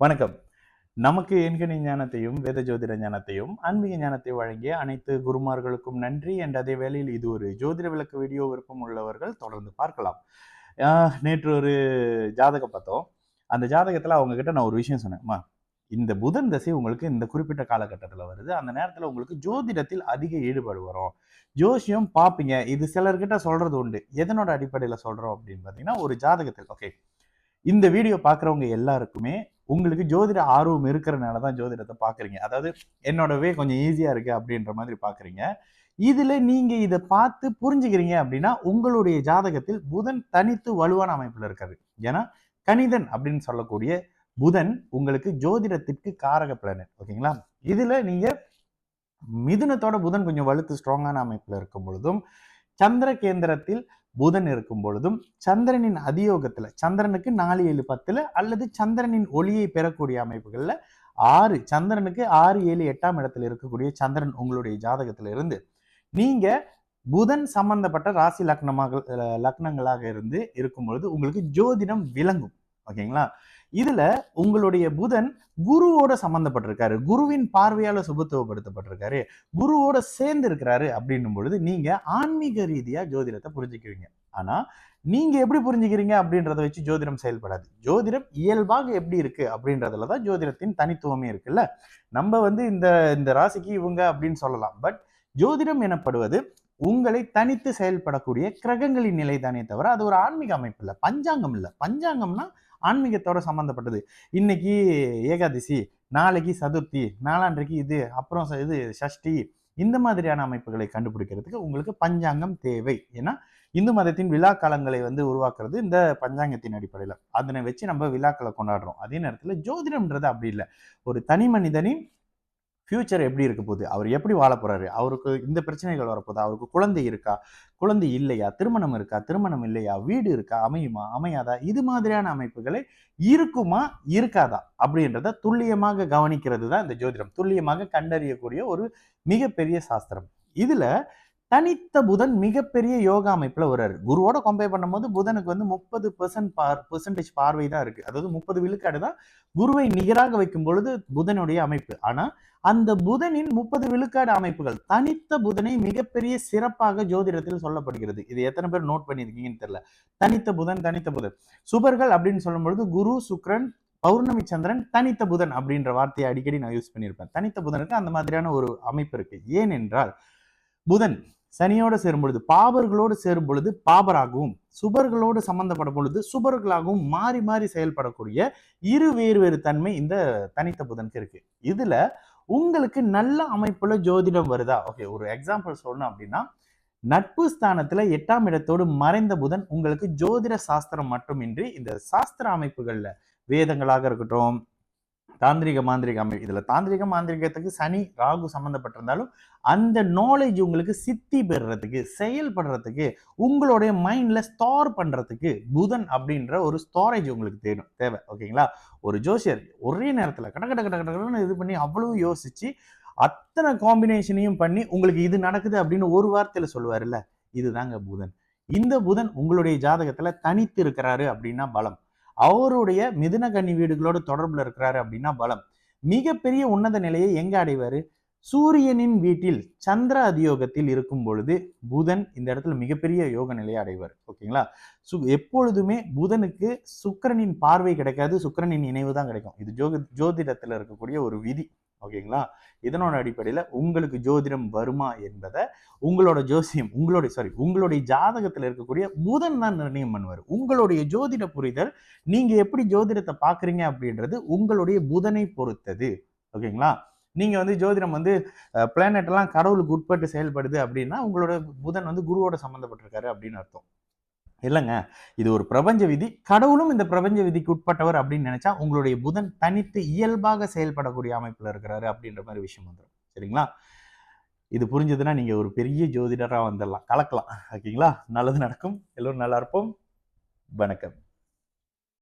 வணக்கம். நமக்கு எண்கணி ஞானத்தையும், வேத ஜோதிட ஞானத்தையும், ஆன்மீக ஞானத்தை வழங்கிய அனைத்து குருமார்களுக்கும் நன்றி. என்ற அதே வேளையில் இது ஒரு ஜோதிட விளக்கு வீடியோ விருப்பம் உள்ளவர்கள் தொடர்ந்து பார்க்கலாம். ஆ நேற்று ஒரு ஜாதகம் பார்த்தோம். அந்த ஜாதகத்துல அவங்க கிட்ட நான் ஒரு விஷயம் சொன்னேன். அம்மா, இந்த புதன் தசை உங்களுக்கு இந்த குறிப்பிட்ட காலகட்டத்துல வருது. அந்த நேரத்துல உங்களுக்கு ஜோதிடத்தில் அதிக ஈடுபாடு வரும். ஜோசியம் பார்ப்பீங்க. இது சிலர்கிட்ட சொல்றது உண்டு. எதனோட அடிப்படையில சொல்றோம் அப்படின்னு பார்த்தீங்கன்னா, ஒரு ஜாதகத்தில் ஓகே. இந்த வீடியோ பார்க்குறவங்க எல்லாருக்குமே உங்களுக்கு ஜோதிட ஆர்வம் இருக்கிறனால தான் ஜோதிடத்தை பார்க்குறீங்க. அதாவது என்னோட கொஞ்சம் ஈஸியா இருக்கு அப்படின்ற மாதிரி பார்க்குறீங்க. இதுல நீங்க இத பார்த்து புரிஞ்சுக்கிறீங்க அப்படின்னா, உங்களுடைய ஜாதகத்தில் புதன் தனித்து வலுவான அமைப்புல இருக்காரு. ஏன்னா, கணிதன் அப்படின்னு சொல்லக்கூடிய புதன் உங்களுக்கு ஜோதிடத்திற்கு காரக பிளானட். ஓகேங்களா? இதுல நீங்க மிதுனத்தோட புதன் கொஞ்சம் வலுத்து ஸ்ட்ராங்கான அமைப்புல இருக்கும் பொழுதும், சந்திர கேந்திரத்தில் புதன் இருக்கும் பொழுதும், சந்திரனின் அதியோகத்துல சந்திரனுக்கு 4, 7, 10 அல்லது சந்திரனின் ஒளியை பெறக்கூடிய அமைப்புகள்ல 6 சந்திரனுக்கு 6, 7, 8ஆம் இடத்துல இருக்கக்கூடிய சந்திரன் உங்களுடைய ஜாதகத்துல இருந்து நீங்க புதன் சம்பந்தப்பட்ட ராசி லக்னங்களாக இருந்து இருக்கும் பொழுது உங்களுக்கு ஜோதிடம் விளங்கும். ஓகேங்களா? இதுல உங்களுடைய புதன் குருவோட சம்பந்தப்பட்டிருக்காரு, குருவின் பார்வையால சுபத்துவப்படுத்தப்பட்டிருக்காரு, குருவோட சேர்ந்து இருக்கிறாரு அப்படின்னும் பொழுது நீங்க ஆன்மீக ரீதியா ஜோதிடத்தை புரிஞ்சுக்குவீங்க. ஆனா நீங்க எப்படி புரிஞ்சுக்கிறீங்க அப்படின்றத வச்சு ஜோதிடம் செயல்படாது. ஜோதிடம் இயல்பாக எப்படி இருக்கு அப்படின்றதுலதான் ஜோதிடத்தின் தனித்துவமே இருக்குல்ல. நம்ம இந்த இந்த ராசிக்கு இவங்க அப்படின்னு சொல்லலாம். பட் ஜோதிடம் எனப்படுவது உங்களை தனித்து செயல்படக்கூடிய கிரகங்களின் நிலை தானே தவிர அது ஒரு ஆன்மீக அமைப்பு இல்லை, பஞ்சாங்கம் இல்லை. பஞ்சாங்கம்னா ஆன்மீகத்தோட சம்பந்தப்பட்டது. இன்னைக்கு ஏகாதசி, நாளைக்கு சதுர்த்தி, நாளான்றைக்கு இது, அப்புறம் இது சஷ்டி, இந்த மாதிரியான அமைப்புகளை கண்டுபிடிக்கிறதுக்கு உங்களுக்கு பஞ்சாங்கம் தேவை. ஏன்னா இந்து மதத்தின் விழா காலங்களை உருவாக்குறது இந்த பஞ்சாங்கத்தின் அடிப்படையில். அதனை வச்சு நம்ம விழாக்களை கொண்டாடுறோம். அதே நேரத்தில் ஜோதிடம்ன்றது அப்படி இல்லை. ஒரு தனி மனிதனின் ஃபியூச்சர் எப்படி இருக்க போகுது, அவர் எப்படி வாழ போறாரு, அவருக்கு இந்த பிரச்சனைகள் வரப்போதா, அவருக்கு குழந்தை இருக்கா, குழந்தை இல்லையா, திருமணம் இருக்கா, திருமணம் இல்லையா, வீடு இருக்கா, அமையுமா, அமையாதா, இது மாதிரியான அமைப்புகளை இருக்குமா இருக்காதா அப்படின்றத துல்லியமாக கவனிக்கிறது தான் இந்த ஜோதிடம். துல்லியமாக கண்டறியக்கூடிய ஒரு மிகப்பெரிய சாஸ்திரம். இதுல தனித்த புதன் மிகப்பெரிய யோகா அமைப்புல வர்றாரு. குருவோட கம்பேர் பண்ணும்போது புதனுக்கு 30% பார்வை தான் இருக்கு. அதாவது 30 விழுக்காடு தான் குருவை நிகராக வைக்கும் பொழுது புதனுடைய அமைப்பு. ஆனா அந்த புதனின் 30 விழுக்காடு அமைப்புகள் தனித்த புதனை மிகப்பெரிய சிறப்பாக ஜோதிடத்தில் சொல்லப்படுகிறது. இது எத்தனை பேர் நோட் பண்ணியிருக்கீங்கன்னு தெரியல. தனித்த புதன், தனித்த புதன். சுபர்கள் அப்படின்னு சொல்லும் பொழுது குரு, சுக்கிரன், பௌர்ணமி சந்திரன், தனித்த புதன் அப்படின்ற வார்த்தையை அடிக்கடி நான் யூஸ் பண்ணியிருப்பேன். தனித்த புதனுக்கு அந்த மாதிரியான ஒரு அமைப்பு இருக்கு. ஏனென்றால் புதன் சனியோடு சேரும் பொழுது, பாபர்களோடு சேரும் பொழுது பாபராகவும், சுபர்களோடு சம்பந்தப்படும் பொழுது சுபர்களாகவும் மாறி மாறி செயல்படக்கூடிய வேறு தன்மை இந்த தனித்த புதனுக்கு இருக்கு. இதுல உங்களுக்கு நல்ல அமைப்புல ஜோதிடம் வருதா? ஓகே, ஒரு எக்ஸாம்பிள் சொல்லணும் அப்படின்னா, நட்பு ஸ்தானத்துல 8ஆம் இடத்தோடு மறைந்த புதன் உங்களுக்கு ஜோதிட சாஸ்திரம் மட்டுமின்றி இந்த சாஸ்திர அமைப்புகள்ல வேதங்களாக இருக்கட்டும், தாந்திரிக மாந்திரிக அமைப்பு, இதுல தாந்திரிக மாந்திரிகத்துக்கு சனி ராகு சம்பந்தப்பட்டிருந்தாலும் அந்த நாலேஜ் உங்களுக்கு சித்தி பெறுறதுக்கு, செயல்படுறதுக்கு, உங்களுடைய மைண்ட்ல ஸ்டோர் பண்றதுக்கு புதன் அப்படின்ற ஒரு ஸ்டோரேஜ் உங்களுக்கு தேவை. ஓகேங்களா? ஒரு ஜோசியர் ஒரே நேரத்துல கட கட கட கடன்னு இது பண்ணி அவ்வளவு யோசிச்சு அத்தனை காம்பினேஷனையும் பண்ணி உங்களுக்கு இது நடக்குது அப்படின்னு ஒரு வார்த்தையில சொல்லுவாருல்ல, இதுதாங்க புதன். இந்த புதன் உங்களுடைய ஜாதகத்துல தனித்து இருக்கிறாரு அப்படின்னா பலம். அவருடைய மிதுன கன்னி வீடுகளோடு தொடர்புல இருக்கிறாரு அப்படின்னா பலம். மிகப்பெரிய உன்னத நிலையை எங்க அடைவாரு? சூரியனின் வீட்டில் சந்திர அதியோகத்தில் இருக்கும் பொழுது புதன் இந்த இடத்துல மிகப்பெரிய யோக நிலையை அடைவார். ஓகேங்களா? எப்பொழுதுமே புதனுக்கு சுக்கிரனின் பார்வை கிடைக்காது, சுக்கிரனின் இணைவு தான் கிடைக்கும். இது ஜோதிடத்துல இருக்கக்கூடிய ஒரு விதி. ஓகேங்களா? இதனோட அடிப்படையில உங்களுக்கு ஜோதிடம் வருமா என்பதை உங்களோட ஜோசியம், உங்களுடைய ஜாதகத்துல இருக்கக்கூடிய புதன் தான் நிர்ணயம் பண்ணுவார். உங்களுடைய ஜோதிட புரிதல், நீங்க எப்படி ஜோதிடத்தை பாக்குறீங்க அப்படின்றது உங்களுடைய புதனை பொறுத்தது. ஓகேங்களா? நீங்க ஜோதிடம் பிளானட் எல்லாம் கடவுளுக்கு உட்பட்டு செயல்படுது அப்படின்னா உங்களோட புதன் குருவோட சம்பந்தப்பட்டிருக்காரு அப்படின்னு அர்த்தம். இல்லைங்க, இது ஒரு பிரபஞ்ச விதி. கடவுளும் இந்த பிரபஞ்ச விதிக்கு உட்பட்டவர் அப்படின்னு நினைச்சா உங்களுடைய புதன் தனித்து இயல்பாக செயல்படக்கூடிய அமைப்புல இருக்கிறாரு அப்படின்ற மாதிரி விஷயம் வந்துடும். சரிங்களா? இது புரிஞ்சதுன்னா நீங்க ஒரு பெரிய ஜோதிடரா வந்துடலாம், கலக்கலாம். ஓகேங்களா? நல்லது நடக்கும். எல்லோரும் நல்லா இருப்போம். வணக்கம்.